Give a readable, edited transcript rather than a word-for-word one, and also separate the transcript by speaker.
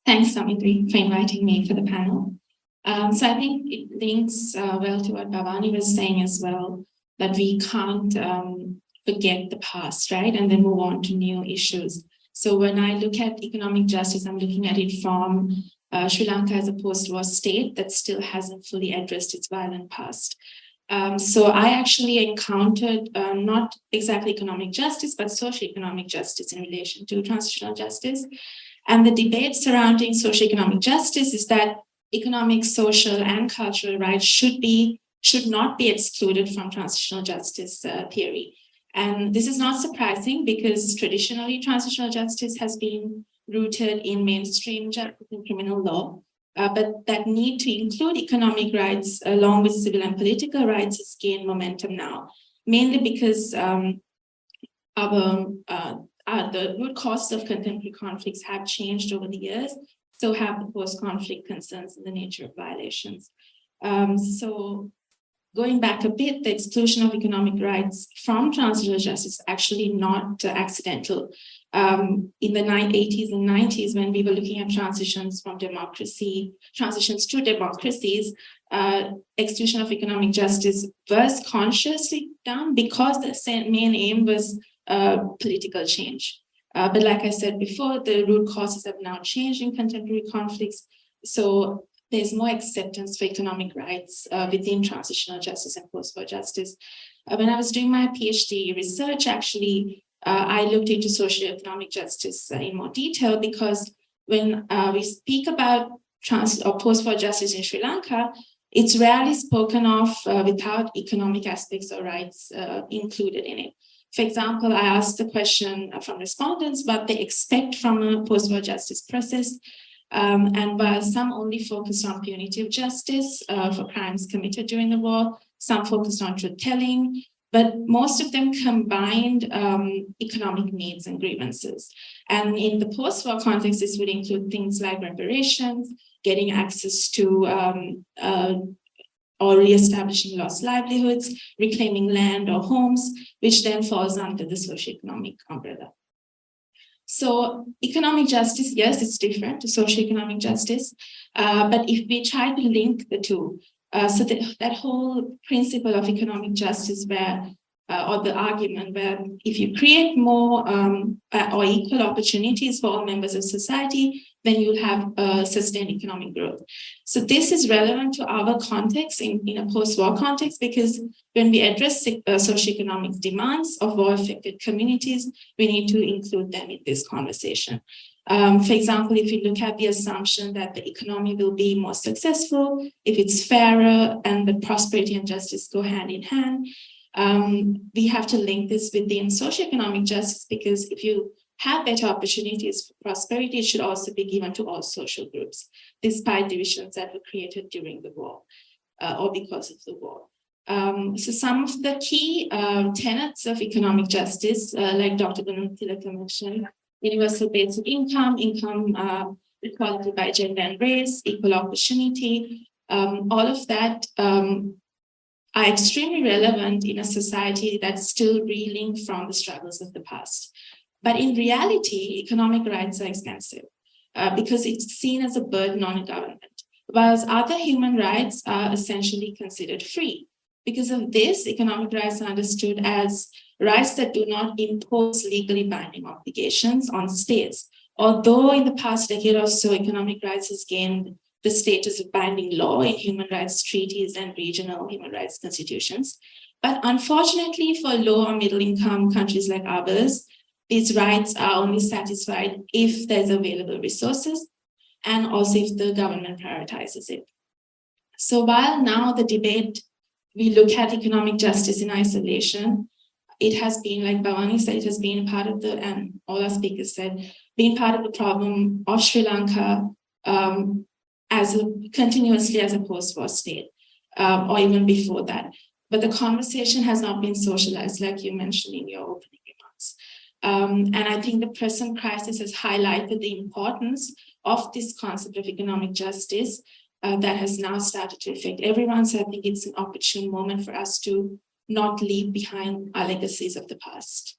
Speaker 1: Thanks, Samitri, for inviting me for the panel. So I think it links well to what Bhavani was saying as well, that we can't forget the past, right? And then move on to new issues. So when I look at economic justice, I'm looking at it from Sri Lanka as a post-war state that still hasn't fully addressed its violent past. So I actually encountered not exactly economic justice, but socioeconomic justice in relation to transitional justice. And the debate surrounding socioeconomic justice is that economic, social, and cultural rights should not be excluded from transitional justice theory. And this is not surprising because traditionally transitional justice has been rooted in mainstream criminal law. But that need to include economic rights along with civil and political rights has gained momentum now, mainly because the root causes of contemporary conflicts have changed over the years, so have the post-conflict concerns in the nature of violations. So going back a bit, the exclusion of economic rights from transitional justice is actually not accidental. In the 80s and 90s, when we were looking at transitions to democracies, exclusion of economic justice was consciously done because the main aim was political change. But like I said before, the root causes have now changed in contemporary conflicts. So there's more acceptance for economic rights within transitional justice and post-war justice. When I was doing my PhD research, actually, I looked into socioeconomic justice in more detail because when we speak about post-war justice in Sri Lanka, it's rarely spoken of without economic aspects or rights included in it. For example, I asked the question from respondents what they expect from a post-war justice process. And while some only focused on punitive justice for crimes committed during the war, some focused on truth-telling, but most of them combined economic needs and grievances. And in the post-war context, this would include things like reparations, getting access to or re-establishing lost livelihoods, reclaiming land or homes, which then falls under the socioeconomic umbrella. So economic justice, yes, it's different to socioeconomic justice, but if we try to link the two, so that whole principle of economic justice where, or the argument where if you create more or equal opportunities for all members of society, then you'll have sustained economic growth. So this is relevant to our context in a post-war context, because when we address socioeconomic demands of war-affected communities, we need to include them in this conversation. For example, if you look at the assumption that the economy will be more successful, if it's fairer and the prosperity and justice go hand in hand, we have to link this within socioeconomic justice, because if you have better opportunities for prosperity, it should also be given to all social groups, despite divisions that were created during the war or because of the war. So some of the key tenets of economic justice, like Dr. Gunnathilaka mentioned, universal basic income, equality by gender and race, equal opportunity, all of that are extremely relevant in a society that's still reeling from the struggles of the past. But in reality, economic rights are expensive because it's seen as a burden on a government, whereas other human rights are essentially considered free. Because of this, economic rights are understood as rights that do not impose legally binding obligations on states. Although in the past decade or so, economic rights has gained the status of binding law in human rights treaties and regional human rights constitutions. But unfortunately, for low or middle income countries like ours, these rights are only satisfied if there's available resources and also if the government prioritizes it. So while now the debate, we look at economic justice in isolation, it has been, like Bhavani said, it has been part of the, and all our speakers said, being part of the problem of Sri Lanka continuously as a post-war state, or even before that. But the conversation has not been socialized, like you mentioned in your opening remarks. And I think the present crisis has highlighted the importance of this concept of economic justice that has now started to affect everyone. So I think it's an opportune moment for us to not leave behind our legacies of the past.